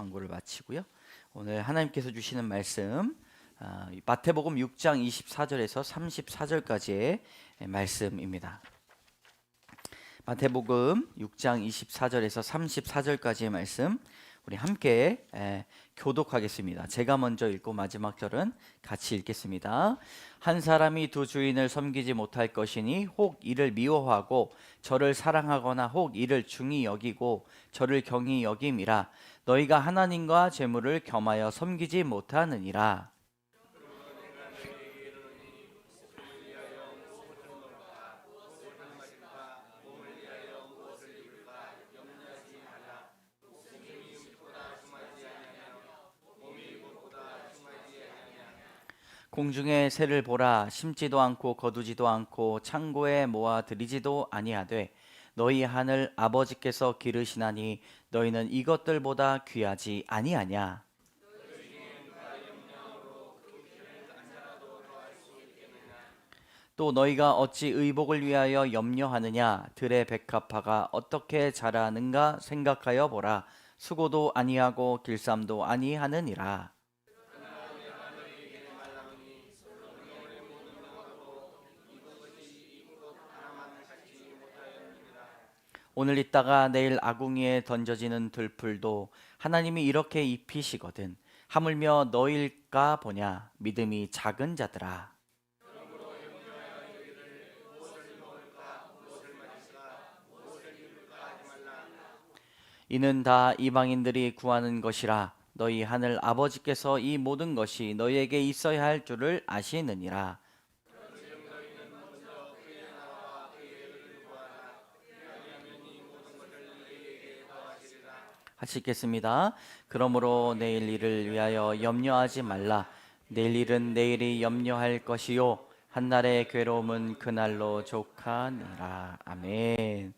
광고를 마치고요. 오늘 하나님께서 주시는 말씀 마태복음 6장 24절에서 34절까지의 말씀입니다. 마태복음 6장 24절에서 34절까지의 말씀 우리 함께 교독하겠습니다. 제가 먼저 읽고 마지막 절은 같이 읽겠습니다. 한 사람이 두 주인을 섬기지 못할 것이니 혹 이를 미워하고 저를 사랑하거나 혹 이를 중히 여기고 저를 경히 여김이라. 너희가 하나님과 재물을 겸하여 섬기지 못하느니라. 공중의 새를 보라. 심지도 않고 거두지도 않고 창고에 모아 들이지도 아니하되 너희 하늘 아버지께서 기르시나니 너희는 이것들보다 귀하지 아니하냐. 또 너희가 어찌 의복을 위하여 염려하느냐. 들의 백합화가 어떻게 자라는가 생각하여 보라. 수고도 아니하고 길쌈도 아니하느니라. 오늘 있다가 내일 아궁이에 던져지는 들풀도 하나님이 이렇게 입히시거든. 하물며 너일까 보냐. 믿음이 작은 자들아. 이는 다 이방인들이 구하는 것이라. 너희 하늘 아버지께서 이 모든 것이 너희에게 있어야 할 줄을 아시느니라. 같이 읽겠습니다. 그러므로 내일 일을 위하여 염려하지 말라. 내일 일은 내일이 염려할 것이요 한날의 괴로움은 그날로 족하니라. 아멘.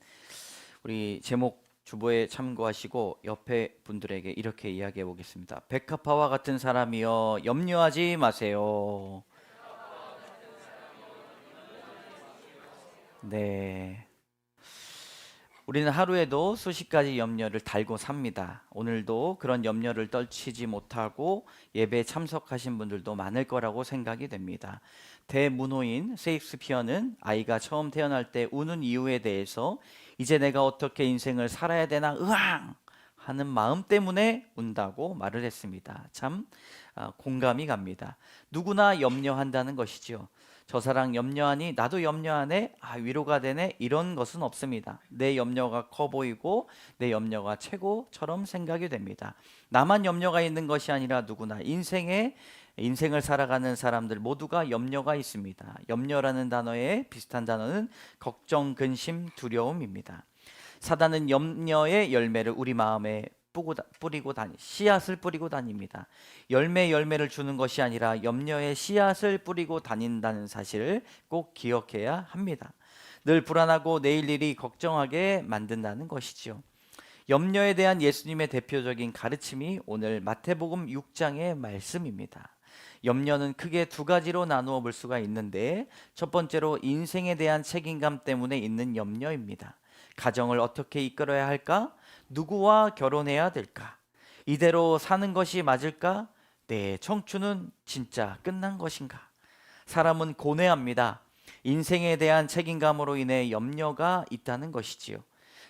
우리 제목 주보에 참고하시고 옆에 분들에게 이렇게 이야기해 보겠습니다. 백합화와 같은 사람이여 염려하지 마세요. 네. 우리는 하루에도 수십 가지 염려를 달고 삽니다. 오늘도 그런 염려를 떨치지 못하고 예배에 참석하신 분들도 많을 거라고 생각이 됩니다. 대문호인 셰익스피어는 아이가 처음 태어날 때 우는 이유에 대해서 이제 내가 어떻게 인생을 살아야 되나 으앙 하는 마음 때문에 운다고 말을 했습니다. 참 공감이 갑니다. 누구나 염려한다는 것이죠. 저 사람 염려하니 나도 염려하네. 위로가 되네. 이런 것은 없습니다. 내 염려가 커 보이고 내 염려가 최고처럼 생각이 됩니다. 나만 염려가 있는 것이 아니라 누구나 인생을 살아가는 사람들 모두가 염려가 있습니다. 염려라는 단어에 비슷한 단어는 걱정, 근심, 두려움입니다. 사단은 염려의 열매를 우리 마음에 씨앗을 뿌리고 다닙니다. 열매를 주는 것이 아니라 염려의 씨앗을 뿌리고 다닌다는 사실을 꼭 기억해야 합니다. 늘 불안하고 내일 일이 걱정하게 만든다는 것이지요. 염려에 대한 예수님의 대표적인 가르침이 오늘 마태복음 6장의 말씀입니다. 염려는 크게 두 가지로 나누어 볼 수가 있는데 첫 번째로 인생에 대한 책임감 때문에 있는 염려입니다. 가정을 어떻게 이끌어야 할까? 누구와 결혼해야 될까? 이대로 사는 것이 맞을까? 내 청춘은 진짜 끝난 것인가? 사람은 고뇌합니다. 인생에 대한 책임감으로 인해 염려가 있다는 것이지요.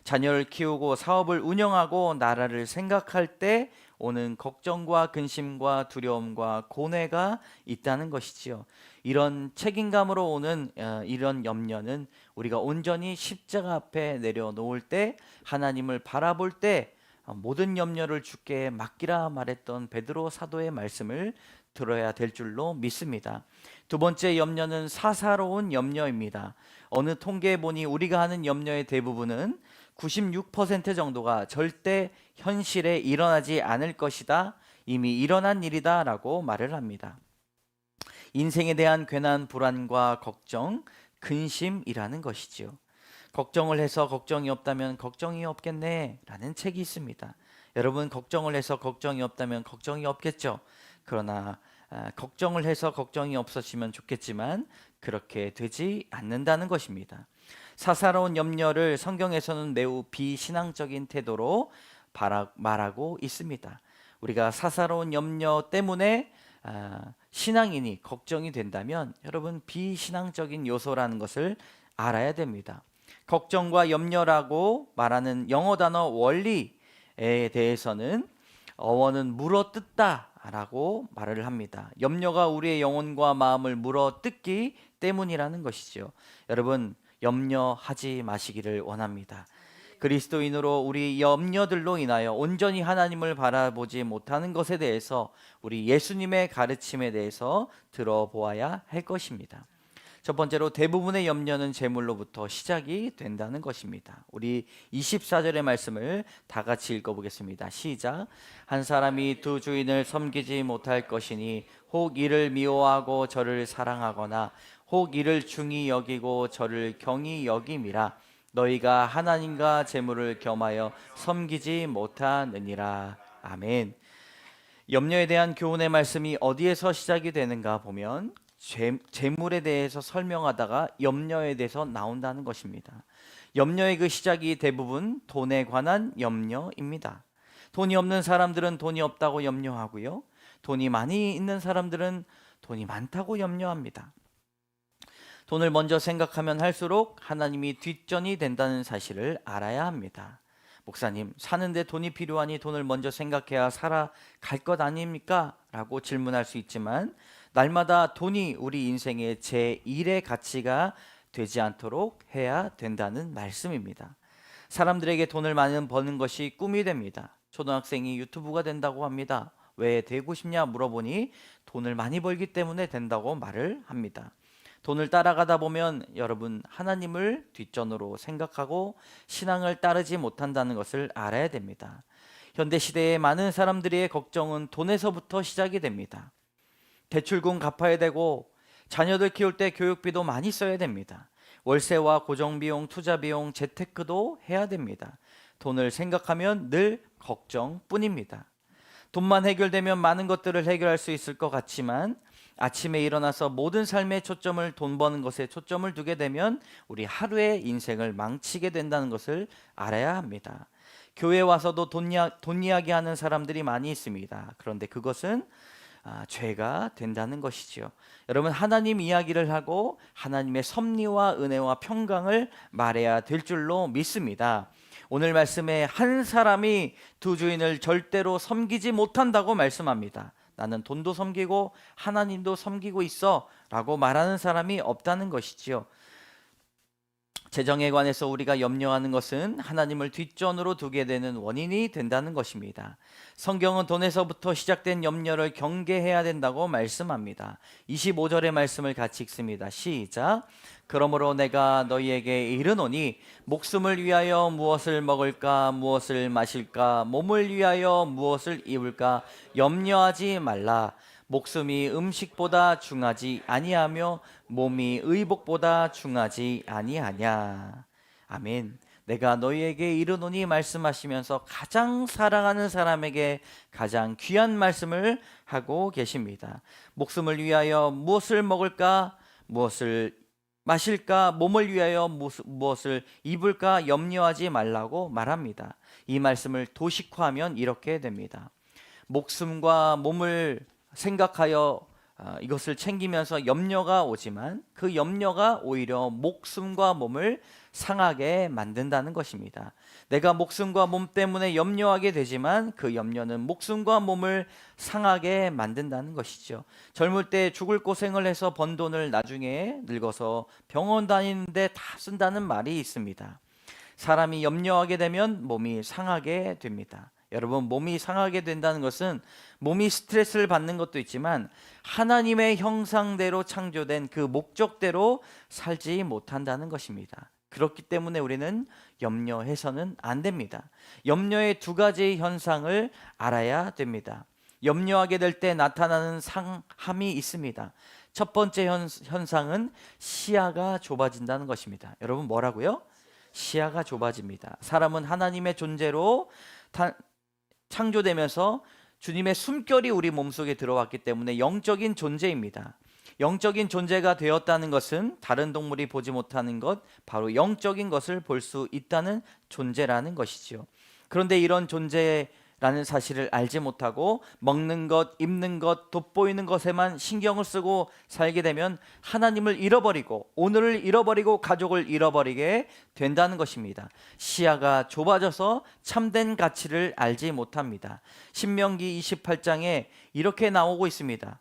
자녀를 키우고 사업을 운영하고 나라를 생각할 때 오는 걱정과 근심과 두려움과 고뇌가 있다는 것이지요. 이런 책임감으로 오는 이런 염려는 우리가 온전히 십자가 앞에 내려놓을 때 하나님을 바라볼 때 모든 염려를 주께 맡기라 말했던 베드로 사도의 말씀을 들어야 될 줄로 믿습니다. 두 번째 염려는 사사로운 염려입니다. 어느 통계에 보니 우리가 하는 염려의 대부분은 96% 정도가 절대 현실에 일어나지 않을 것이다. 이미 일어난 일이다 라고 말을 합니다. 인생에 대한 괜한 불안과 걱정, 근심이라는 것이지요. 걱정을 해서 걱정이 없다면 걱정이 없겠네 라는 책이 있습니다. 여러분 걱정을 해서 걱정이 없다면 걱정이 없겠죠. 그러나 걱정을 해서 걱정이 없었으면 좋겠지만 그렇게 되지 않는다는 것입니다. 사사로운 염려를 성경에서는 매우 비신앙적인 태도로 말하고 있습니다. 우리가 사사로운 염려 때문에 신앙인이 걱정이 된다면 여러분 비신앙적인 요소라는 것을 알아야 됩니다. 걱정과 염려라고 말하는 영어 단어 원리에 대해서는 어원은 물어뜯다 라고 말을 합니다. 염려가 우리의 영혼과 마음을 물어뜯기 때문이라는 것이죠. 여러분 염려하지 마시기를 원합니다. 그리스도인으로 우리 염려들로 인하여 온전히 하나님을 바라보지 못하는 것에 대해서 우리 예수님의 가르침에 대해서 들어보아야 할 것입니다. 첫 번째로 대부분의 염려는 재물로부터 시작이 된다는 것입니다. 우리 24절의 말씀을 다 같이 읽어보겠습니다. 시작. 한 사람이 두 주인을 섬기지 못할 것이니 혹 이를 미워하고 저를 사랑하거나 혹 이를 중히 여기고 저를 경히 여김이라. 너희가 하나님과 재물을 겸하여 섬기지 못하느니라. 아멘. 염려에 대한 교훈의 말씀이 어디에서 시작이 되는가 보면 재물에 대해서 설명하다가 염려에 대해서 나온다는 것입니다. 염려의 그 시작이 대부분 돈에 관한 염려입니다. 돈이 없는 사람들은 돈이 없다고 염려하고요. 돈이 많이 있는 사람들은 돈이 많다고 염려합니다. 돈을 먼저 생각하면 할수록 하나님이 뒷전이 된다는 사실을 알아야 합니다. 목사님, 사는데 돈이 필요하니 돈을 먼저 생각해야 살아갈 것 아닙니까? 라고 질문할 수 있지만 날마다 돈이 우리 인생의 제1의 가치가 되지 않도록 해야 된다는 말씀입니다. 사람들에게 돈을 많이 버는 것이 꿈이 됩니다. 초등학생이 유튜브가 된다고 합니다. 왜 되고 싶냐 물어보니 돈을 많이 벌기 때문에 된다고 말을 합니다. 돈을 따라가다 보면 여러분 하나님을 뒷전으로 생각하고 신앙을 따르지 못한다는 것을 알아야 됩니다. 현대시대의 많은 사람들의 걱정은 돈에서부터 시작이 됩니다. 대출금 갚아야 되고 자녀들 키울 때 교육비도 많이 써야 됩니다. 월세와 고정비용, 투자비용, 재테크도 해야 됩니다. 돈을 생각하면 늘 걱정뿐입니다. 돈만 해결되면 많은 것들을 해결할 수 있을 것 같지만 아침에 일어나서 모든 삶의 초점을 돈 버는 것에 초점을 두게 되면 우리 하루의 인생을 망치게 된다는 것을 알아야 합니다. 교회 와서도 돈 이야기하는 사람들이 많이 있습니다. 그런데 그것은 죄가 된다는 것이지요. 여러분 하나님 이야기를 하고 하나님의 섭리와 은혜와 평강을 말해야 될 줄로 믿습니다. 오늘 말씀에 한 사람이 두 주인을 절대로 섬기지 못한다고 말씀합니다. 나는 돈도 섬기고 하나님도 섬기고 있어 라고 말하는 사람이 없다는 것이지요. 재정에 관해서 우리가 염려하는 것은 하나님을 뒷전으로 두게 되는 원인이 된다는 것입니다. 성경은 돈에서부터 시작된 염려를 경계해야 된다고 말씀합니다. 25절의 말씀을 같이 읽습니다. 시작. 그러므로 내가 너희에게 이르노니 목숨을 위하여 무엇을 먹을까 무엇을 마실까 몸을 위하여 무엇을 입을까 염려하지 말라. 목숨이 음식보다 중하지 아니하며 몸이 의복보다 중하지 아니하냐. 아멘. 내가 너희에게 이르노니 말씀하시면서 가장 사랑하는 사람에게 가장 귀한 말씀을 하고 계십니다. 목숨을 위하여 무엇을 먹을까 무엇을 마실까 몸을 위하여 무엇을 입을까 염려하지 말라고 말합니다. 이 말씀을 도식화하면 이렇게 됩니다. 목숨과 몸을 생각하여 이것을 챙기면서 염려가 오지만 그 염려가 오히려 목숨과 몸을 상하게 만든다는 것입니다. 내가 목숨과 몸 때문에 염려하게 되지만 그 염려는 목숨과 몸을 상하게 만든다는 것이죠. 젊을 때 죽을 고생을 해서 번 돈을 나중에 늙어서 병원 다니는데 다 쓴다는 말이 있습니다. 사람이 염려하게 되면 몸이 상하게 됩니다. 여러분 몸이 상하게 된다는 것은 몸이 스트레스를 받는 것도 있지만 하나님의 형상대로 창조된 그 목적대로 살지 못한다는 것입니다. 그렇기 때문에 우리는 염려해서는 안 됩니다. 염려의 두 가지 현상을 알아야 됩니다. 염려하게 될 때 나타나는 상함이 있습니다. 첫 번째 현상은 시야가 좁아진다는 것입니다. 여러분 뭐라고요? 시야가 좁아집니다. 사람은 하나님의 존재로 창조되면서 주님의 숨결이 우리 몸속에 들어왔기 때문에 영적인 존재입니다. 영적인 존재가 되었다는 것은 다른 동물이 보지 못하는 것, 바로 영적인 것을 볼 수 있다는 존재라는 것이지요. 그런데 이런 존재의 라는 사실을 알지 못하고 먹는 것, 입는 것, 돋보이는 것에만 신경을 쓰고 살게 되면 하나님을 잃어버리고 오늘을 잃어버리고 가족을 잃어버리게 된다는 것입니다. 시야가 좁아져서 참된 가치를 알지 못합니다. 신명기 28장에 이렇게 나오고 있습니다.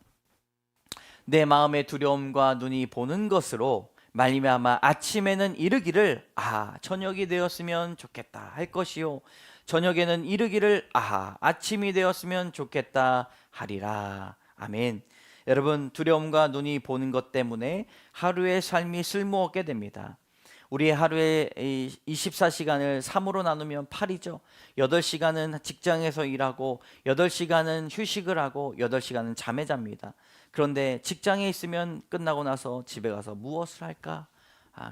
내 마음의 두려움과 눈이 보는 것으로 말미암아 아침에는 이르기를 저녁이 되었으면 좋겠다 할 것이요 저녁에는 이르기를 아침이 되었으면 좋겠다 하리라. 아멘. 여러분, 두려움과 눈이 보는 것 때문에 하루의 삶이 쓸모없게 됩니다. 우리의 하루의 24시간을 3으로 나누면 8이죠. 8시간은 직장에서 일하고 8시간은 휴식을 하고 8시간은 잠에 잡니다. 그런데 직장에 있으면 끝나고 나서 집에 가서 무엇을 할까?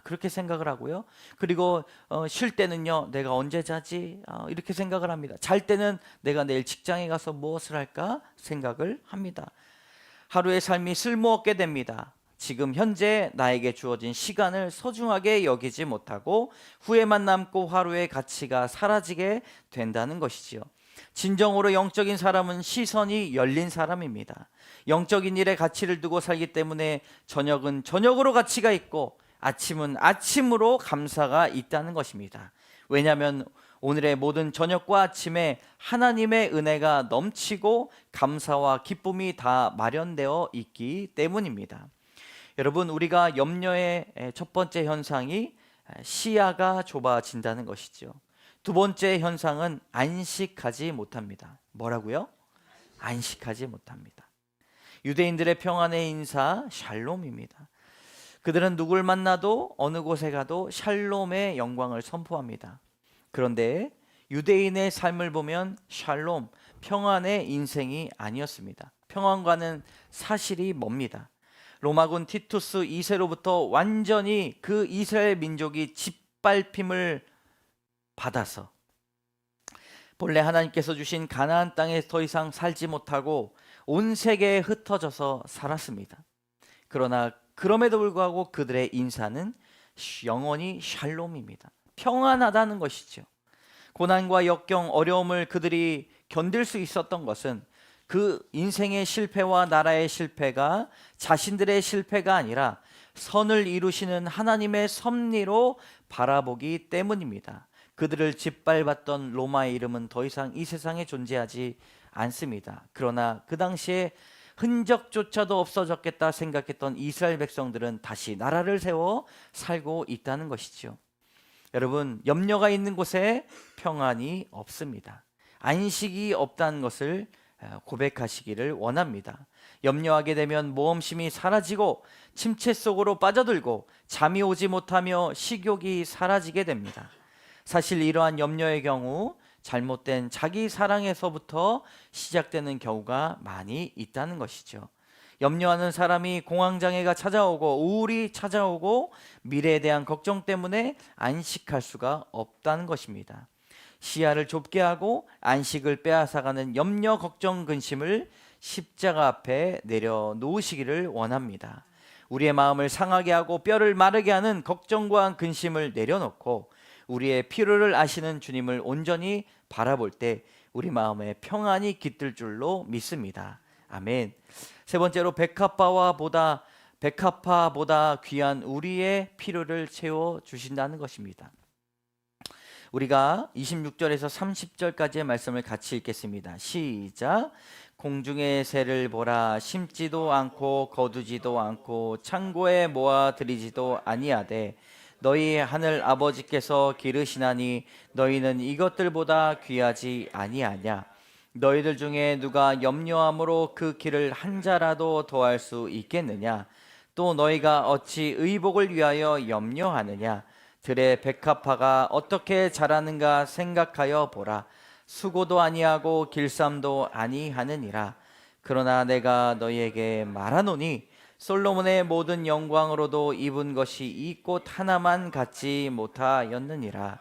그렇게 생각을 하고요. 그리고 쉴 때는요, 내가 언제 자지? 이렇게 생각을 합니다. 잘 때는 내가 내일 직장에 가서 무엇을 할까 생각을 합니다. 하루의 삶이 쓸모없게 됩니다. 지금 현재 나에게 주어진 시간을 소중하게 여기지 못하고 후회만 남고 하루의 가치가 사라지게 된다는 것이지요. 진정으로 영적인 사람은 시선이 열린 사람입니다. 영적인 일에 가치를 두고 살기 때문에 저녁은 저녁으로 가치가 있고 아침은 아침으로 감사가 있다는 것입니다. 왜냐하면 오늘의 모든 저녁과 아침에 하나님의 은혜가 넘치고 감사와 기쁨이 다 마련되어 있기 때문입니다. 여러분, 우리가 염려의 첫 번째 현상이 시야가 좁아진다는 것이죠. 두 번째 현상은 안식하지 못합니다. 뭐라고요? 안식하지 못합니다. 유대인들의 평안의 인사 샬롬입니다. 그들은 누굴 만나도 어느 곳에 가도 샬롬의 영광을 선포합니다. 그런데 유대인의 삶을 보면 샬롬, 평안의 인생이 아니었습니다. 평안과는 사실이 멉니다. 로마군 티투스 2세로부터 완전히 그 이스라엘 민족이 짓밟힘을 받아서 본래 하나님께서 주신 가나안 땅에 더 이상 살지 못하고 온 세계에 흩어져서 살았습니다. 그러나 그럼에도 불구하고 그들의 인사는 영원히 샬롬입니다. 평안하다는 것이죠. 고난과 역경, 어려움을 그들이 견딜 수 있었던 것은 그 인생의 실패와 나라의 실패가 자신들의 실패가 아니라 선을 이루시는 하나님의 섭리로 바라보기 때문입니다. 그들을 짓밟았던 로마의 이름은 더 이상 이 세상에 존재하지 않습니다. 그러나 그 당시에 흔적조차도 없어졌겠다 생각했던 이스라엘 백성들은 다시 나라를 세워 살고 있다는 것이죠. 여러분, 염려가 있는 곳에 평안이 없습니다. 안식이 없다는 것을 고백하시기를 원합니다. 염려하게 되면 모험심이 사라지고 침체 속으로 빠져들고 잠이 오지 못하며 식욕이 사라지게 됩니다. 사실 이러한 염려의 경우 잘못된 자기 사랑에서부터 시작되는 경우가 많이 있다는 것이죠. 염려하는 사람이 공황장애가 찾아오고 우울이 찾아오고 미래에 대한 걱정 때문에 안식할 수가 없다는 것입니다. 시야를 좁게 하고 안식을 빼앗아가는 염려, 걱정, 근심을 십자가 앞에 내려놓으시기를 원합니다. 우리의 마음을 상하게 하고 뼈를 마르게 하는 걱정과 근심을 내려놓고 우리의 필요를 아시는 주님을 온전히 바라볼 때 우리 마음에 평안이 깃들 줄로 믿습니다. 아멘. 세 번째로 백합화보다 귀한 우리의 필요를 채워 주신다는 것입니다. 우리가 26절에서 30절까지의 말씀을 같이 읽겠습니다. 시작. 공중의 새를 보라. 심지도 않고 거두지도 않고 창고에 모아 들이지도 아니하되 너희 하늘 아버지께서 기르시나니 너희는 이것들보다 귀하지 아니하냐. 너희들 중에 누가 염려함으로 그 길을 한 자라도 더할 수 있겠느냐. 또 너희가 어찌 의복을 위하여 염려하느냐. 들의 백합화가 어떻게 자라는가 생각하여 보라. 수고도 아니하고 길쌈도 아니하느니라. 그러나 내가 너희에게 말하노니 솔로몬의 모든 영광으로도 입은 것이 이 꽃 하나만 갖지 못하였느니라.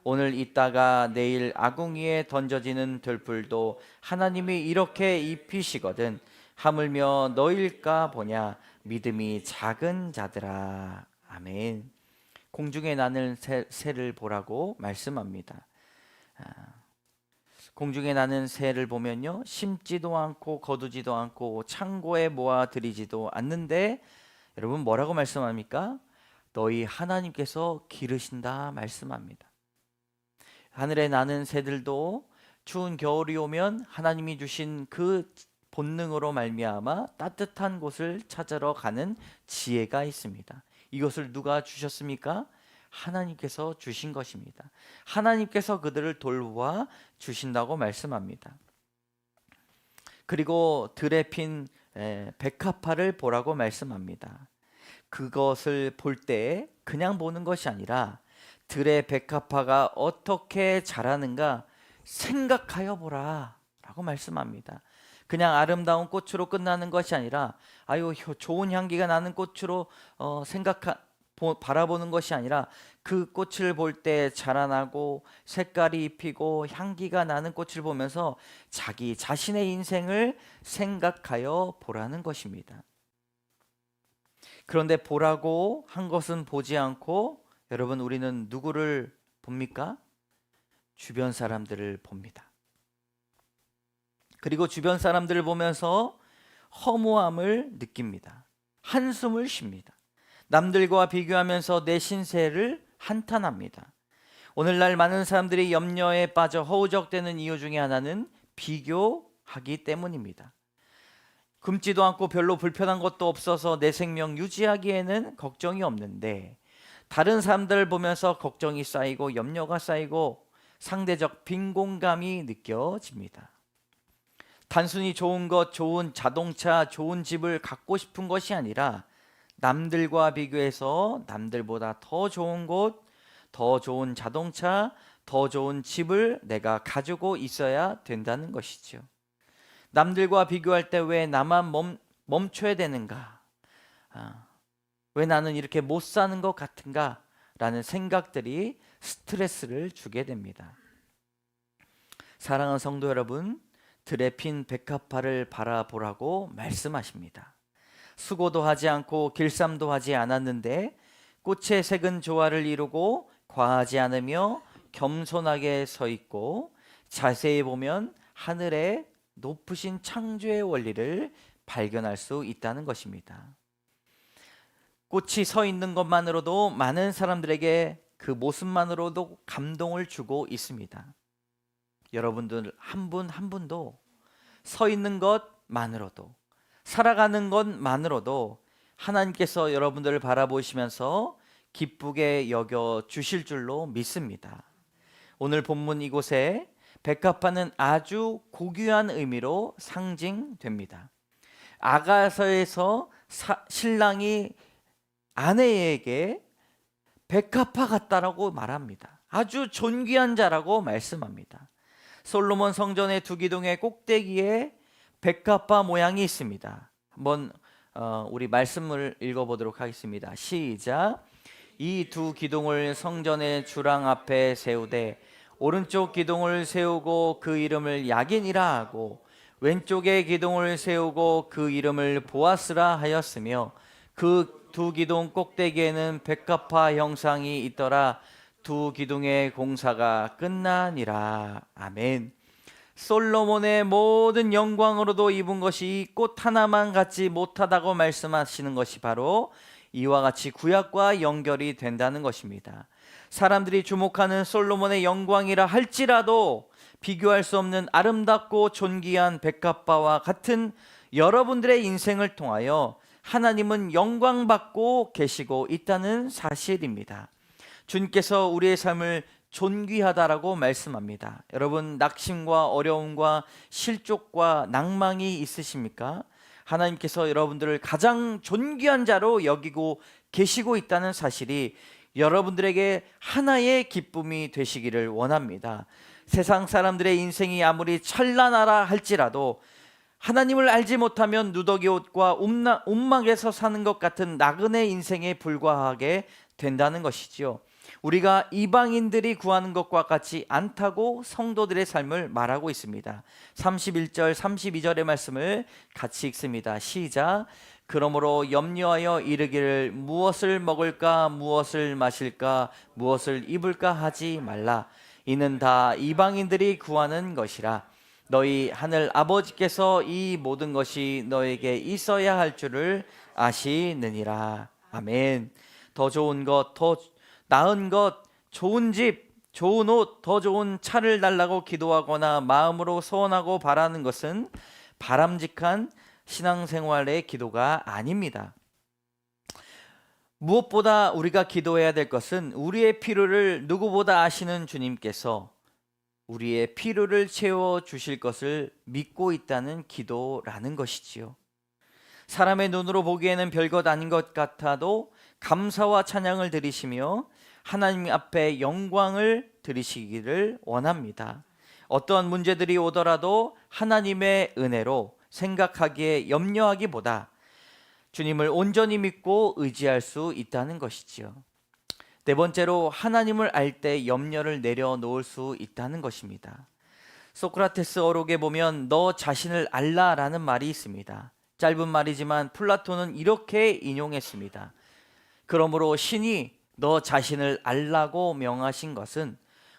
오늘 있다가 내일 아궁이에 던져지는 들풀도 하나님이 이렇게 입히시거든 하물며 너일까 보냐. 믿음이 작은 자들아. 아멘. 공중에 나는 새를 보라고 말씀합니다. 공중에 나는 새를 보면요, 심지도 않고 거두지도 않고 창고에 모아 들이지도 않는데 여러분 뭐라고 말씀합니까? 너희 하나님께서 기르신다 말씀합니다. 하늘에 나는 새들도 추운 겨울이 오면 하나님이 주신 그 본능으로 말미암아 따뜻한 곳을 찾으러 가는 지혜가 있습니다. 이것을 누가 주셨습니까? 하나님께서 주신 것입니다. 하나님께서 그들을 돌보아 주신다고 말씀합니다. 그리고 들에 핀 백합화를 보라고 말씀합니다. 그것을 볼 때 그냥 보는 것이 아니라 들의 백합화가 어떻게 자라는가 생각하여 보라 라고 말씀합니다. 그냥 아름다운 꽃으로 끝나는 것이 아니라 아유 좋은 향기가 나는 꽃으로 바라보는 것이 아니라 그 꽃을 볼 때 자라나고 색깔이 입히고 향기가 나는 꽃을 보면서 자기 자신의 인생을 생각하여 보라는 것입니다. 그런데 보라고 한 것은 보지 않고 여러분 우리는 누구를 봅니까? 주변 사람들을 봅니다. 그리고 주변 사람들을 보면서 허무함을 느낍니다. 한숨을 쉽니다. 남들과 비교하면서 내 신세를 한탄합니다. 오늘날 많은 사람들이 염려에 빠져 허우적대는 이유 중에 하나는 비교하기 때문입니다. 굶지도 않고 별로 불편한 것도 없어서 내 생명 유지하기에는 걱정이 없는데 다른 사람들을 보면서 걱정이 쌓이고 염려가 쌓이고 상대적 빈곤감이 느껴집니다. 단순히 좋은 것, 좋은 자동차, 좋은 집을 갖고 싶은 것이 아니라 남들과 비교해서 남들보다 더 좋은 곳, 더 좋은 자동차, 더 좋은 집을 내가 가지고 있어야 된다는 것이죠. 남들과 비교할 때 왜 나만 멈춰야 되는가? 왜 나는 이렇게 못 사는 것 같은가? 라는 생각들이 스트레스를 주게 됩니다. 사랑하는 성도 여러분, 들에 핀 백합화를 바라보라고 말씀하십니다. 수고도 하지 않고 길쌈도 하지 않았는데 꽃의 색은 조화를 이루고 과하지 않으며 겸손하게 서 있고 자세히 보면 하늘의 높으신 창조의 원리를 발견할 수 있다는 것입니다. 꽃이 서 있는 것만으로도 많은 사람들에게 그 모습만으로도 감동을 주고 있습니다. 여러분들 한 분 한 분도 서 있는 것만으로도 살아가는 것만으로도 하나님께서 여러분들을 바라보시면서 기쁘게 여겨 주실 줄로 믿습니다. 오늘 본문 이곳에 백합화는 아주 고귀한 의미로 상징됩니다. 아가서에서 신랑이 아내에게 백합화 같다라고 말합니다. 아주 존귀한 자라고 말씀합니다. 솔로몬 성전의 두 기둥의 꼭대기에 백합화 모양이 있습니다. 한번 우리 말씀을 읽어보도록 하겠습니다. 시작. 이 두 기둥을 성전의 주랑 앞에 세우되 오른쪽 기둥을 세우고 그 이름을 야긴이라 하고 왼쪽의 기둥을 세우고 그 이름을 보아스라 하였으며 그 두 기둥 꼭대기에는 백합화 형상이 있더라. 두 기둥의 공사가 끝나니라. 아멘. 솔로몬의 모든 영광으로도 입은 것이 꽃 하나만 갖지 못하다고 말씀하시는 것이 바로 이와 같이 구약과 연결이 된다는 것입니다. 사람들이 주목하는 솔로몬의 영광이라 할지라도 비교할 수 없는 아름답고 존귀한 백합화와 같은 여러분들의 인생을 통하여 하나님은 영광받고 계시고 있다는 사실입니다. 주님께서 우리의 삶을 존귀하다라고 말씀합니다. 여러분 낙심과 어려움과 실족과 낭망이 있으십니까? 하나님께서 여러분들을 가장 존귀한 자로 여기고 계시고 있다는 사실이 여러분들에게 하나의 기쁨이 되시기를 원합니다. 세상 사람들의 인생이 아무리 찬란하라 할지라도 하나님을 알지 못하면 누더기 옷과 움막에서 사는 것 같은 나그네 인생에 불과하게 된다는 것이지요. 우리가 이방인들이 구하는 것과 같지 않다고 성도들의 삶을 말하고 있습니다. 31절 32절의 말씀을 같이 읽습니다. 시작. 그러므로 염려하여 이르기를 무엇을 먹을까 무엇을 마실까 무엇을 입을까 하지 말라. 이는 다 이방인들이 구하는 것이라. 너희 하늘 아버지께서 이 모든 것이 너에게 있어야 할 줄을 아시느니라. 아멘. 더 좋은 것, 더 나은 것, 좋은 집, 좋은 옷, 더 좋은 차를 달라고 기도하거나 마음으로 소원하고 바라는 것은 바람직한 신앙생활의 기도가 아닙니다. 무엇보다 우리가 기도해야 될 것은 우리의 필요를 누구보다 아시는 주님께서 우리의 필요를 채워 주실 것을 믿고 있다는 기도라는 것이지요. 사람의 눈으로 보기에는 별것 아닌 것 같아도 감사와 찬양을 드리시며 하나님 앞에 영광을 드리시기를 원합니다. 어떠한 문제들이 오더라도 하나님의 은혜로 생각하기에 염려하기보다 주님을 온전히 믿고 의지할 수 있다는 것이지요. 네 번째로 하나님을 알 때 염려를 내려놓을 수 있다는 것입니다. 소크라테스 어록에 보면 너 자신을 알라라는 말이 있습니다. 짧은 말이지만 플라톤은 이렇게 인용했습니다. 그러므로 신이 너 자신을 알라고 명하신 것은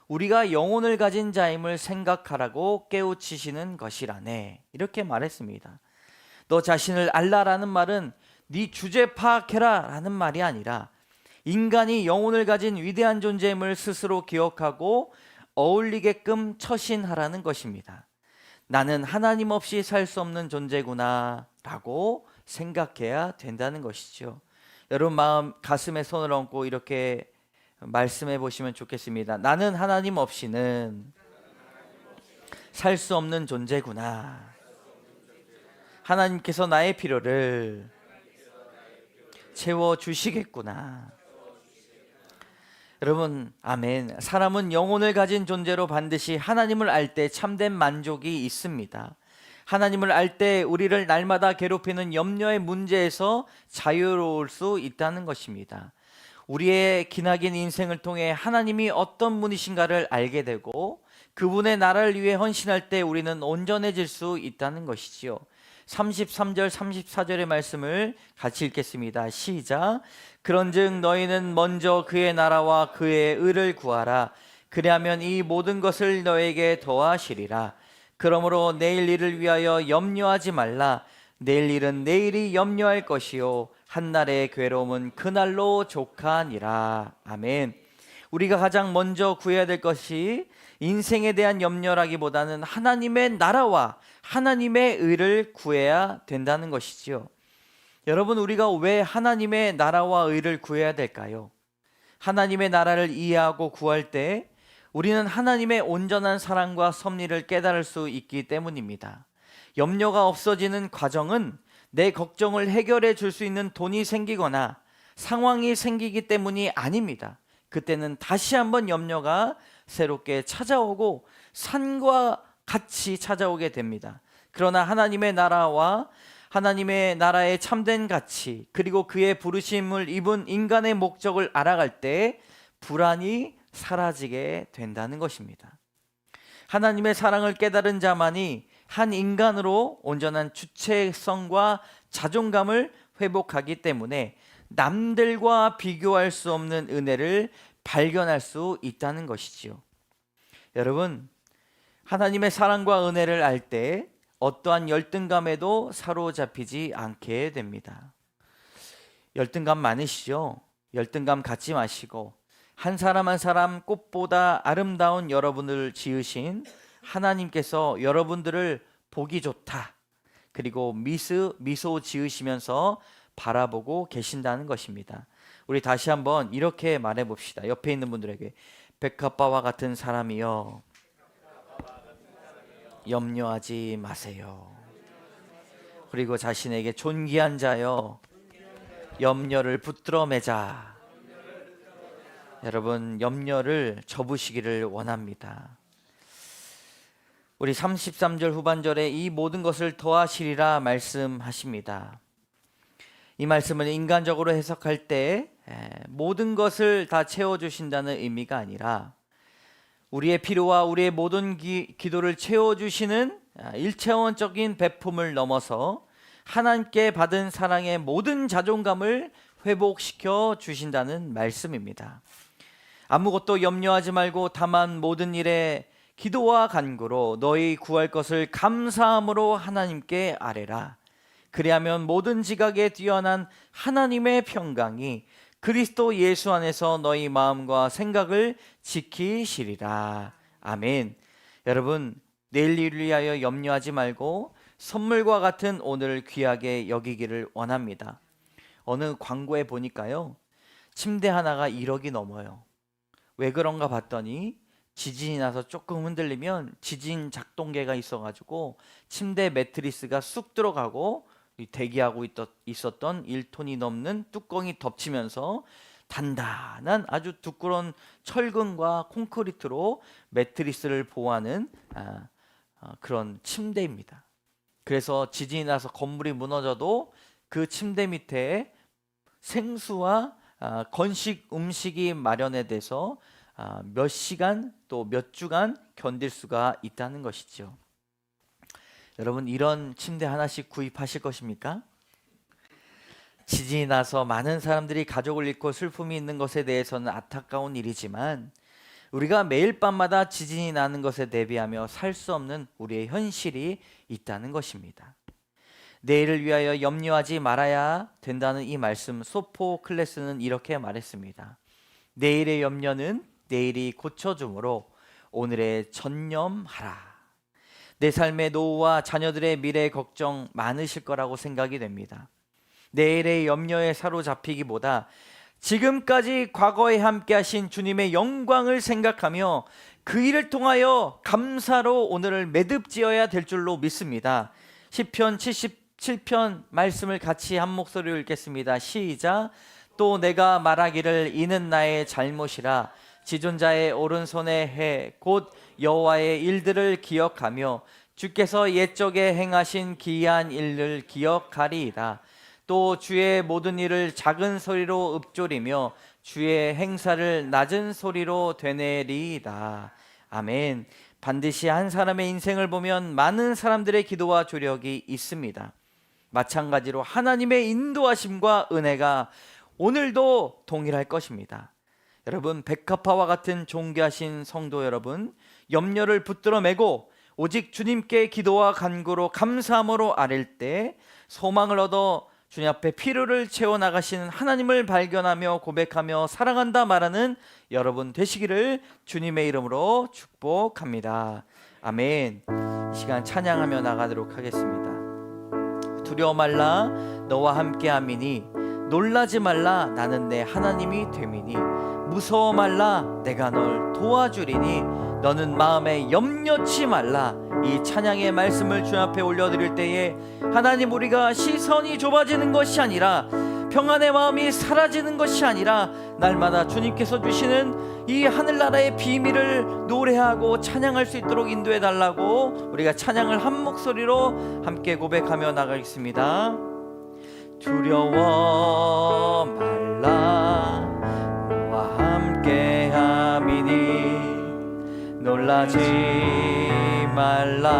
우리가 영혼을 가진 자임을 생각하라고 깨우치시는 것이라네. 이렇게 말했습니다. 너 자신을 알라라는 말은 네 주제 파악해라 라는 말이 아니라 인간이 영혼을 가진 위대한 존재임을 스스로 기억하고 어울리게끔 처신하라는 것입니다. 나는 하나님 없이 살 수 없는 존재구나 라고 생각해야 된다는 것이죠. 여러분 가슴에 손을 얹고 이렇게 말씀해 보시면 좋겠습니다. 나는 하나님 없이는 살 수 없는 존재구나. 하나님께서 나의 필요를 채워주시겠구나. 여러분, 아멘. 사람은 영혼을 가진 존재로 반드시 하나님을 알 때 참된 만족이 있습니다. 하나님을 알 때 우리를 날마다 괴롭히는 염려의 문제에서 자유로울 수 있다는 것입니다. 우리의 기나긴 인생을 통해 하나님이 어떤 분이신가를 알게 되고 그분의 나라를 위해 헌신할 때 우리는 온전해질 수 있다는 것이지요. 33절 34절의 말씀을 같이 읽겠습니다. 시작. 그런즉 너희는 먼저 그의 나라와 그의 의를 구하라. 그리하면 이 모든 것을 너에게 더하시리라. 그러므로 내일 일을 위하여 염려하지 말라. 내일 일은 내일이 염려할 것이요 한날의 괴로움은 그날로 족하니라. 아멘. 우리가 가장 먼저 구해야 될 것이 인생에 대한 염려라기보다는 하나님의 나라와 하나님의 의를 구해야 된다는 것이지요. 여러분, 우리가 왜 하나님의 나라와 의를 구해야 될까요? 하나님의 나라를 이해하고 구할 때 우리는 하나님의 온전한 사랑과 섭리를 깨달을 수 있기 때문입니다. 염려가 없어지는 과정은 내 걱정을 해결해 줄 수 있는 돈이 생기거나 상황이 생기기 때문이 아닙니다. 그때는 다시 한번 염려가 새롭게 찾아오고 산과 같이 찾아오게 됩니다. 그러나 하나님의 나라와 하나님의 나라의 참된 가치 그리고 그의 부르심을 입은 인간의 목적을 알아갈 때 불안이 사라지게 된다는 것입니다. 하나님의 사랑을 깨달은 자만이 한 인간으로 온전한 주체성과 자존감을 회복하기 때문에 남들과 비교할 수 없는 은혜를 발견할 수 있다는 것이지요. 여러분, 하나님의 사랑과 은혜를 알 때 어떠한 열등감에도 사로잡히지 않게 됩니다. 열등감 많으시죠? 열등감 갖지 마시고 한 사람 한 사람 꽃보다 아름다운 여러분을 지으신 하나님께서 여러분들을 보기 좋다. 그리고 미소 지으시면서 바라보고 계신다는 것입니다. 우리 다시 한번 이렇게 말해 봅시다. 옆에 있는 분들에게 백합바와 같은 사람이여 염려하지 마세요. 그리고 자신에게 존귀한 자여 염려를 붙들어 매자. 여러분, 염려를 접으시기를 원합니다. 우리 33절 후반절에 이 모든 것을 더하시리라 말씀하십니다. 이 말씀은 인간적으로 해석할 때 모든 것을 다 채워주신다는 의미가 아니라 우리의 필요와 우리의 모든 기도를 채워주시는 일차원적인 베품을 넘어서 하나님께 받은 사랑의 모든 자존감을 회복시켜 주신다는 말씀입니다. 아무것도 염려하지 말고 다만 모든 일에 기도와 간구로 너희 구할 것을 감사함으로 하나님께 아뢰라. 그리하면 모든 지각에 뛰어난 하나님의 평강이 그리스도 예수 안에서 너희 마음과 생각을 지키시리라. 아멘. 여러분, 내일 일을 위하여 염려하지 말고 선물과 같은 오늘을 귀하게 여기기를 원합니다. 어느 광고에 보니까요, 침대 하나가 1억이 넘어요. 왜 그런가 봤더니 지진이 나서 조금 흔들리면 지진 작동계가 있어가지고 침대 매트리스가 쑥 들어가고 대기하고 있었던 1톤이 넘는 뚜껑이 덮치면서 단단한 아주 두꺼운 철근과 콘크리트로 매트리스를 보호하는 그런 침대입니다. 그래서 지진이 나서 건물이 무너져도 그 침대 밑에 생수와 건식 음식이 마련에 돼서 몇 시간 또 몇 주간 견딜 수가 있다는 것이죠. 여러분, 이런 침대 하나씩 구입하실 것입니까? 지진이 나서 많은 사람들이 가족을 잃고 슬픔이 있는 것에 대해서는 안타까운 일이지만 우리가 매일 밤마다 지진이 나는 것에 대비하며 살 수 없는 우리의 현실이 있다는 것입니다. 내일을 위하여 염려하지 말아야 된다는 이 말씀, 소포클레스는 이렇게 말했습니다. 내일의 염려는 내일이 고쳐주므로 오늘에 전념하라. 내 삶의 노후와 자녀들의 미래 걱정 많으실 거라고 생각이 됩니다. 내일의 염려에 사로잡히기보다 지금까지 과거에 함께 하신 주님의 영광을 생각하며 그 일을 통하여 감사로 오늘을 매듭지어야 될 줄로 믿습니다. 시편 77편 말씀을 같이 한 목소리로 읽겠습니다. 시작. 또 내가 말하기를 이는 나의 잘못이라 지존자의 오른손의 해 곧 여호와의 일들을 기억하며 주께서 옛적에 행하신 기이한 일을 기억하리이다. 또 주의 모든 일을 작은 소리로 읊조리며 주의 행사를 낮은 소리로 되뇌리이다. 아멘. 반드시 한 사람의 인생을 보면 많은 사람들의 기도와 조력이 있습니다. 마찬가지로 하나님의 인도하심과 은혜가 오늘도 동일할 것입니다. 여러분, 백합화와 같은 존귀하신 성도 여러분, 염려를 붙들어 매고 오직 주님께 기도와 간구로 감사함으로 아랠 때 소망을 얻어 주님 앞에 필요를 채워나가시는 하나님을 발견하며 고백하며 사랑한다 말하는 여러분 되시기를 주님의 이름으로 축복합니다. 아멘. 이 시간 찬양하며 나가도록 하겠습니다. 두려워 말라 너와 함께함이니 놀라지 말라 나는 내 하나님이 됨이니 무서워 말라 내가 널 도와주리니 너는 마음에 염려치 말라. 이 찬양의 말씀을 주님 앞에 올려드릴 때에 하나님, 우리가 시선이 좁아지는 것이 아니라 평안의 마음이 사라지는 것이 아니라 날마다 주님께서 주시는 이 하늘나라의 비밀을 노래하고 찬양할 수 있도록 인도해 달라고 우리가 찬양을 한 목소리로 함께 고백하며 나가겠습니다. 두려워 말라 너와 함께함이니 놀라지 말라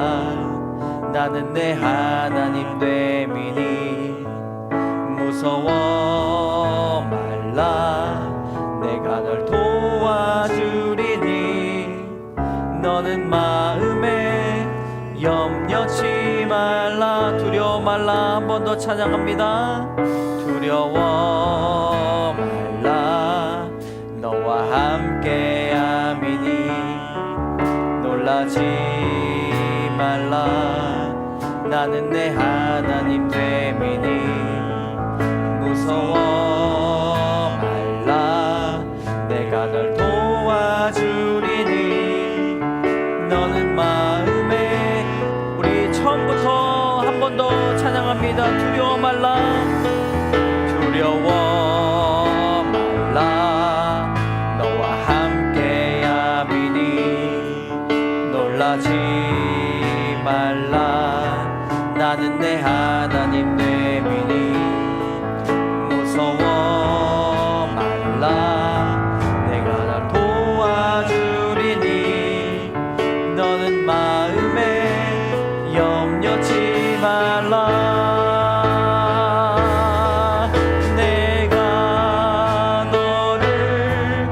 나는 내 하나님 됨이니 무서워 말라 내가 널 도와주리니 너는 마음에 염려치 말라. 두려워 말라. 한 번 더 찬양합니다. 두려워 말라 너와 함께함이니 놀라지 말라 나는 내 하나님 됨이니 무서워 말라 내가 널 도와주리니 너는 마음에 우리 처음부터 한 번 더 찬양합니다. 두려워 말라 두려워 말라 너와 함께함이니 놀라지 말라 나는 내 하나님 됨이니 무서워 말라 내가 널 도와주리니 너는 마음에 염려치 말라. 내가 너를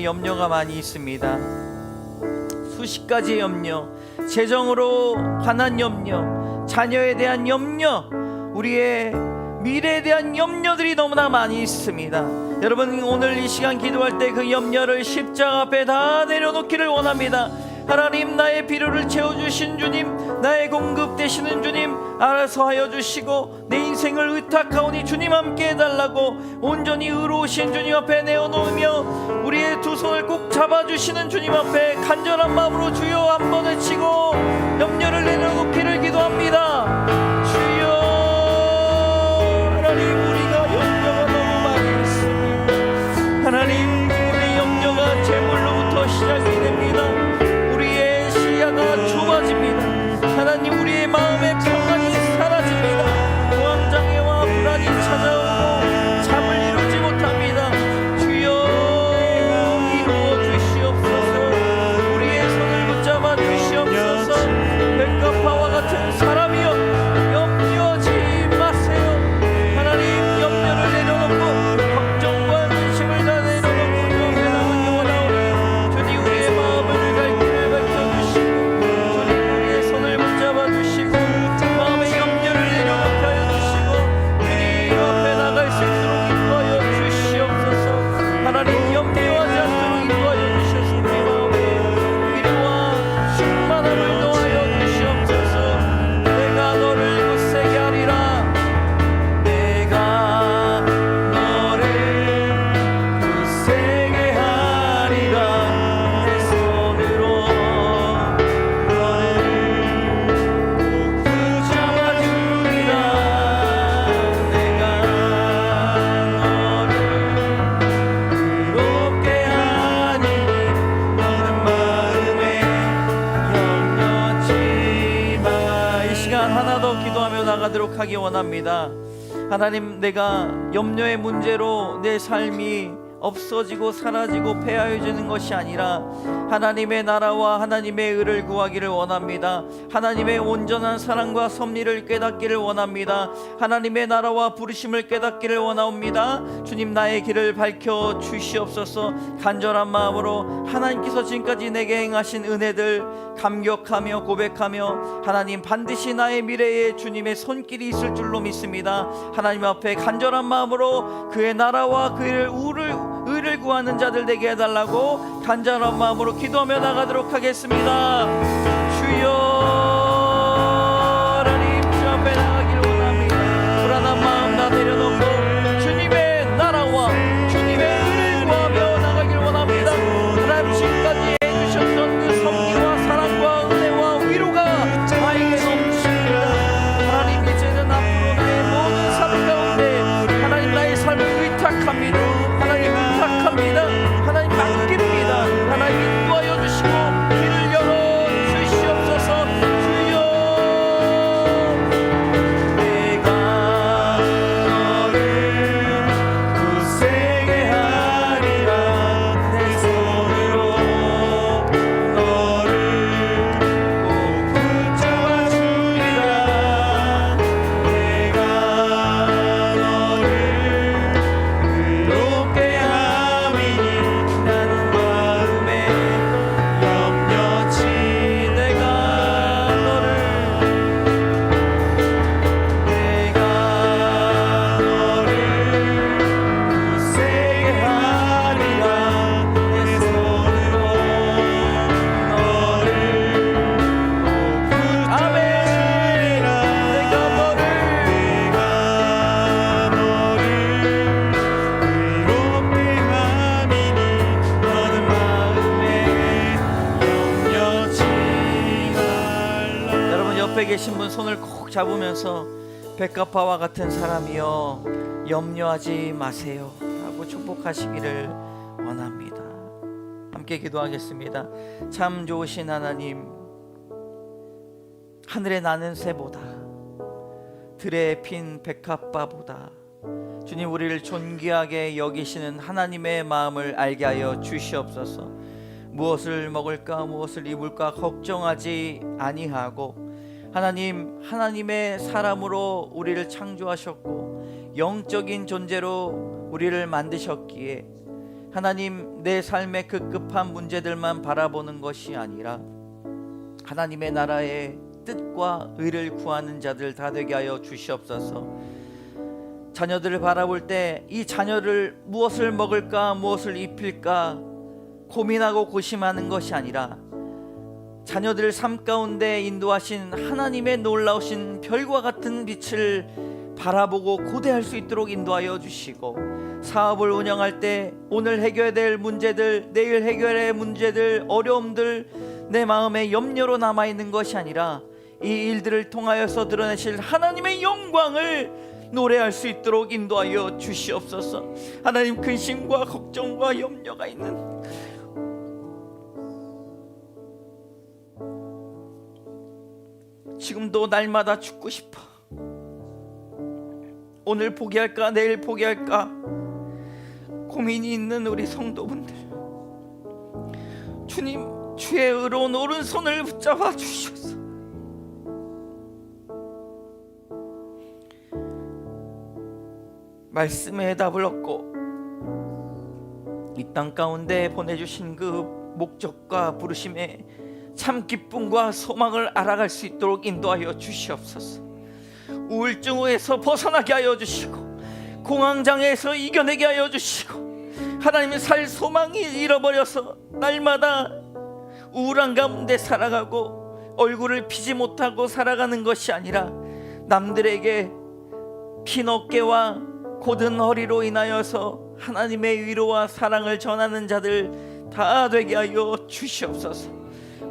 염려가 많이 있습니다. 수십 가지의 염려, 재정으로 관한 염려, 자녀에 대한 염려, 우리의 미래에 대한 염려들이 너무나 많이 있습니다. 여러분, 오늘 이 시간 기도할 때 그 염려를 십자가 앞에 다 내려놓기를 원합니다. 하나님, 나의 필요를 채워주신 주님, 나의 공급 되시는 주님, 알아서 하여 주시고 내 인생을 의탁하오니 주님 함께 해달라고 온전히 의로우신 주님 앞에 내어놓으며 우리의 두 손을 꼭 잡아주시는 주님 앞에 간절한 마음으로 주여 한번 외치고 염려를 내려놓기를 기도합니다. 주여, 하나님, 우리가 염려가 너무 많이 있습니다. 하나님, 우리 염려가 재물로부터 시작이 됩니다. 우리의 시야가 좁아집니다. 하나님, 우리의 마음의 평안이 사라집니다. 공황장애와 불안이 찾아오고 잠을 이루지 못합니다. 주여, 이루어 주시옵소서. 우리의 손을 붙잡아 주시옵소서. 백합화와 같은 사람이여, 염려하지 마세요. 하나님, 염려를 내려놓고 걱정과 근심을 다 내려놓고 주 앞에 나가기 원하오니 주님, 우리의 마음을 갈 길을 밝혀주시고 주님, 우리의 손을 붙잡아 주시고 마음의 염려를 내려놓게 하여 주시고 주님 앞에 나갈 수 있도록 인도하여 주시옵소서. 하나님, 염려하지 않도록 인도하여 주셔서 우리 마음에 위로와 충만함을 더하여 주시옵소서. 내가 너를 굳세게 하리라. 내가 너를 굳세게 하리라. 내 손으로 너를 꼭 붙잡아 주리라. 내가 너를 의롭게 하니 너는 마음에 염려치 마. 이 시간 하나 더 기도하며 나가도록 하기 원합니다. 하나님, 내가 염려의 문제로 내 삶이 없어지고 사라지고 폐하여지는 것이 아니라 하나님의 나라와 하나님의 의를 구하기를 원합니다. 하나님의 온전한 사랑과 섭리를 깨닫기를 원합니다. 하나님의 나라와 부르심을 깨닫기를 원하옵니다. 주님, 나의 길을 밝혀 주시옵소서. 간절한 마음으로 하나님께서 지금까지 내게 행하신 은혜들 감격하며 고백하며 하나님, 반드시 나의 미래에 주님의 손길이 있을 줄로 믿습니다. 하나님 앞에 간절한 마음으로 그의 나라와 그의 의를 구하는 자들 되게 해달라고 간절한 마음으로 기도하며 나가도록 하겠습니다. 주여, 하나님, 주 앞에 나가기를 원합니다. 불안한 마음 다 내려놓고 주님의 나라와 주님의 의를 구하며 나가기를 원합니다. 하나님, 지금까지 해주셨던 그 섭리와 사랑과 은혜와 위로가 나에게 넘칩니다. 하나님, 이제는 앞으로 나의 모든 삶 가운데 하나님, 나의 삶을 의탁합니다. 하나님, 의탁합니다. 하나님, 맡깁니다. 하나님, 인도하여 주시고 길을 열어 주시옵소서. 주여, 내가 너를 굳세게 하리라. 내 손으로 너를 꼭 붙잡아 주리라. 내가 너를 의롭게 함이니 나는 마음에 염려치. 내가 너를 굳세게 하리라. 내 손으로 너를 꼭 붙잡으리라. 내가 너를 의롭게 함이니 너는 마음에 염려치 말라. 여러분, 옆에 계신 분 손을 꼭 잡으면서 백합화와 같은 사람이여, 염려하지 마세요 라고 축복하시기를 원합니다. 함께 기도하겠습니다. 참 좋으신 하나님, 하늘에 나는 새보다 들에 핀 백합화보다 주님, 우리를 존귀하게 여기시는 하나님의 마음을 알게 하여 주시옵소서. 무엇을 먹을까 무엇을 입을까 걱정하지 아니하고 하나님, 하나님의 사람으로 우리를 창조하셨고 영적인 존재로 우리를 만드셨기에 하나님, 내 삶의 급급한 문제들만 바라보는 것이 아니라 하나님의 나라의 뜻과 의를 구하는 자들 다 되게 하여 주시옵소서. 자녀들을 바라볼 때 이 자녀를 무엇을 먹을까, 무엇을 입힐까 고민하고 고심하는 것이 아니라 자녀들 삶 가운데 인도하신 하나님의 놀라우신 별과 같은 빛을 바라보고 고대할 수 있도록 인도하여 주시고, 사업을 운영할 때 오늘 해결해야 될 문제들, 내일 해결해야 할 문제들, 어려움들 내 마음에 염려로 남아있는 것이 아니라 이 일들을 통하여서 드러내실 하나님의 영광을 노래할 수 있도록 인도하여 주시옵소서. 하나님, 근심과 걱정과 염려가 있는 지금도 날마다 죽고 싶어, 오늘 포기할까 내일 포기할까 고민이 있는 우리 성도분들, 주님, 주의 의로운 오른손을 붙잡아 주시옵소서. 말씀의 답을 얻고 이 땅 가운데 보내주신 그 목적과 부르심에 참 기쁨과 소망을 알아갈 수 있도록 인도하여 주시옵소서. 우울증에서 벗어나게 하여 주시고, 공황장애에서 이겨내게 하여 주시고, 하나님의 살 소망이 잃어버려서 날마다 우울한 가운데 살아가고 얼굴을 피지 못하고 살아가는 것이 아니라 남들에게 핀 어깨와 곧은 허리로 인하여서 하나님의 위로와 사랑을 전하는 자들 다 되게 하여 주시옵소서.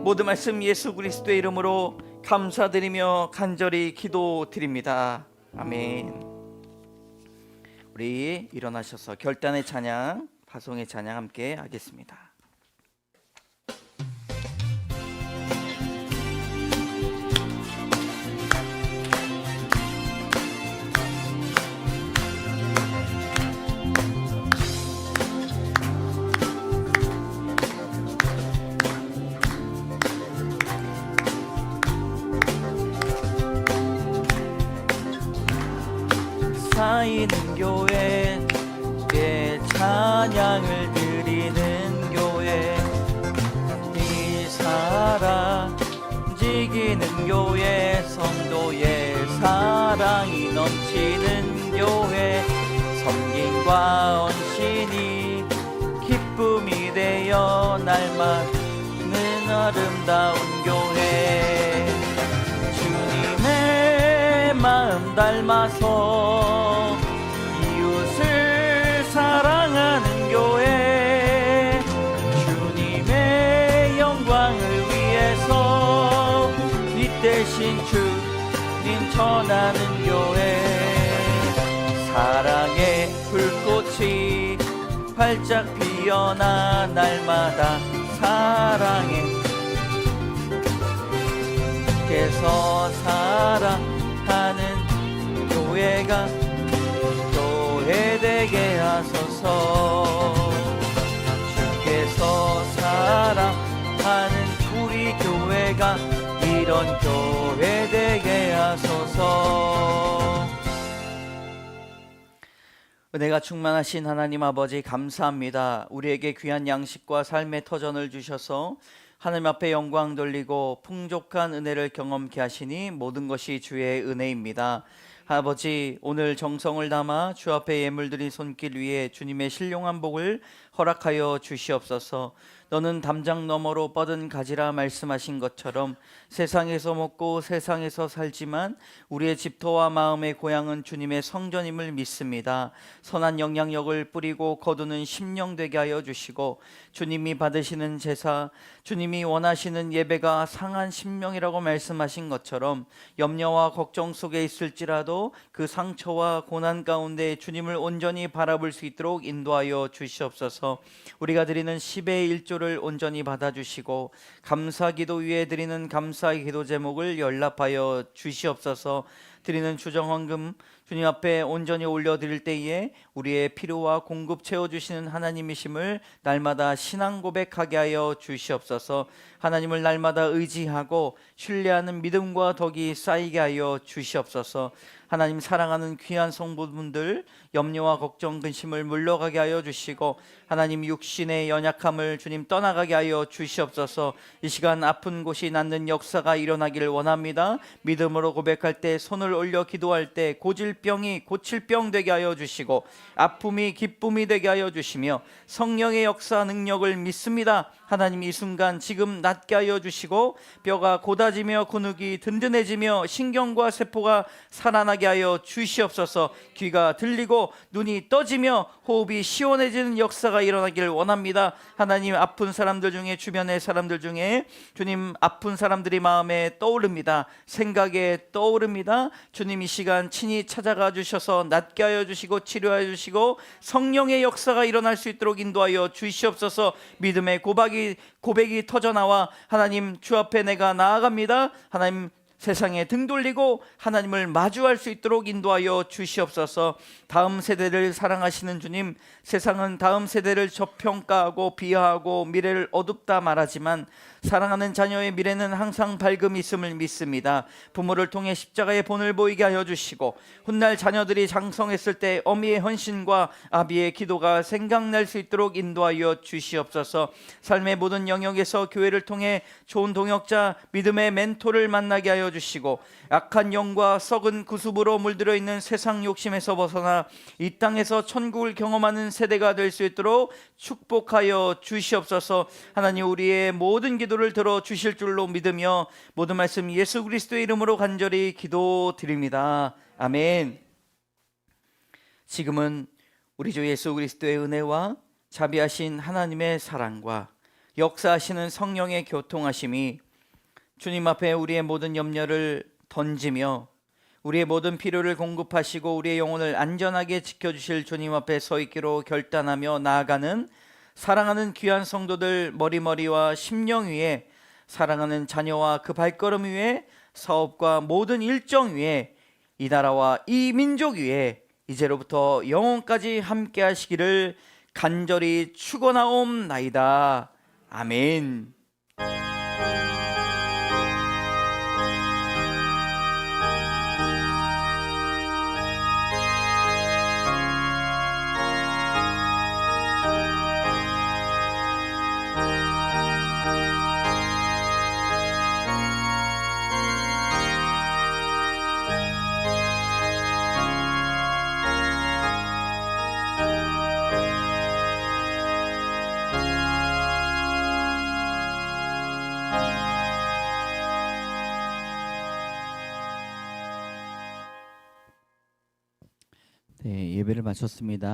모든 말씀 예수 그리스도의 이름으로 감사드리며 간절히 기도드립니다. 아멘. 우리 일어나셔서 결단의 찬양, 파송의 찬양 함께 하겠습니다. 쌓이는 교회, 찬양을 드리는 교회, 이 사랑지기는 교회, 성도의 사랑이 넘치는 교회, 섬김과 헌신이 기쁨이 되어 날마는 아름다운 교회, 주님의 마음 닮아서 이웃을 사랑하는 교회, 주님의 영광을 위해서 이 대신 주님 전하는 교회, 사랑의 불꽃이 활짝 피어나 날마다 사랑에 주께서 사랑하는 교회가 교회 되게 하소서. 주께서 사랑하는 우리 교회가 이런 교회 되게 하소서. 은혜가 충만하신 하나님 아버지, 감사합니다. 우리에게 귀한 양식과 삶의 터전을 주셔서 하나님 앞에 영광 돌리고 풍족한 은혜를 경험케 하시니 모든 것이 주의 은혜입니다. 아버지, 오늘 정성을 담아 주 앞에 예물 드린 손길 위에 주님의 신령한 복을 허락하여 주시옵소서. 너는 담장 너머로 뻗은 가지라 말씀하신 것처럼 세상에서 먹고 세상에서 살지만 우리의 집터와 마음의 고향은 주님의 성전임을 믿습니다. 선한 영향력을 뿌리고 거두는 심령 되게 하여 주시고, 주님이 받으시는 제사, 주님이 원하시는 예배가 상한 심령이라고 말씀하신 것처럼 염려와 걱정 속에 있을지라도 그 상처와 고난 가운데 주님을 온전히 바라볼 수 있도록 인도하여 주시옵소서. 우리가 드리는 10의 1조를 온전히 받아주시고 감사기도 위에 드리는 감사의 기도 제목을 연락하여 주시옵소서. 드리는 주정헌금 주님 앞에 온전히 올려드릴 때에 우리의 필요와 공급 채워주시는 하나님이심을 날마다 신앙 고백하게 하여 주시옵소서. 하나님을 날마다 의지하고 신뢰하는 믿음과 덕이 쌓이게 하여 주시옵소서. 하나님 사랑하는 귀한 성도분들 염려와 걱정 근심을 물러가게 하여 주시고 하나님 육신의 연약함을 주님 떠나가게 하여 주시옵소서. 이 시간 아픈 곳이 낫는 역사가 일어나기를 원합니다. 믿음으로 고백할 때 손을 올려 기도할 때 고질병이 고칠병 되게 하여 주시고 아픔이 기쁨이 되게 하여 주시며 성령의 역사 능력을 믿습니다. 하나님 이 순간 지금 낫게 하여 주시고 뼈가 곧아지며 근육이 든든해지며 신경과 세포가 살아나게 하여 주시옵소서. 귀가 들리고 눈이 떠지며 호흡이 시원해지는 역사가 일어나기를 원합니다. 하나님 아픈 사람들 중에 주변의 사람들 중에 주님 아픈 사람들이 마음에 떠오릅니다. 생각에 떠오릅니다. 주님 이 시간 친히 찾아가 주셔서 낫게 하여 주시고 치료하여 주시고 성령의 역사가 일어날 수 있도록 인도하여 주시옵소서. 믿음의 고백이 터져나와 하나님 주 앞에 내가 나아갑니다. 하나님 세상에 등 돌리고 하나님을 마주할 수 있도록 인도하여 주시옵소서. 다음 세대를 사랑하시는 주님, 세상은 다음 세대를 저평가하고 비하하고 미래를 어둡다 말하지만 사랑하는 자녀의 미래는 항상 밝음이 있음을 믿습니다. 부모를 통해 십자가의 본을 보이게 하여 주시고 훗날 자녀들이 장성했을 때 어미의 헌신과 아비의 기도가 생각날 수 있도록 인도하여 주시옵소서. 삶의 모든 영역에서 교회를 통해 좋은 동역자, 믿음의 멘토를 만나게 하여 주시고 악한 영과 썩은 구습으로 물들어 있는 세상 욕심에서 벗어나 이 땅에서 천국을 경험하는 세대가 될 수 있도록 축복하여 주시옵소서. 하나님 우리의 모든 기도를 들어 주실 줄로 믿으며 모든 말씀 예수 그리스도의 이름으로 간절히 기도드립니다. 아멘. 지금은 우리 주 예수 그리스도의 은혜와 자비하신 하나님의 사랑과 역사하시는 성령의 교통하심이 주님 앞에 우리의 모든 염려를 던지며 우리의 모든 필요를 공급하시고 우리의 영혼을 안전하게 지켜주실 주님 앞에 서 있기로 결단하며 나아가는 사랑하는 귀한 성도들 머리머리와 심령 위에 사랑하는 자녀와 그 발걸음 위에 사업과 모든 일정 위에 이 나라와 이 민족 위에 이제로부터 영원까지 함께 하시기를 간절히 축원하옵나이다. 아멘. 네, 예배를 마쳤습니다.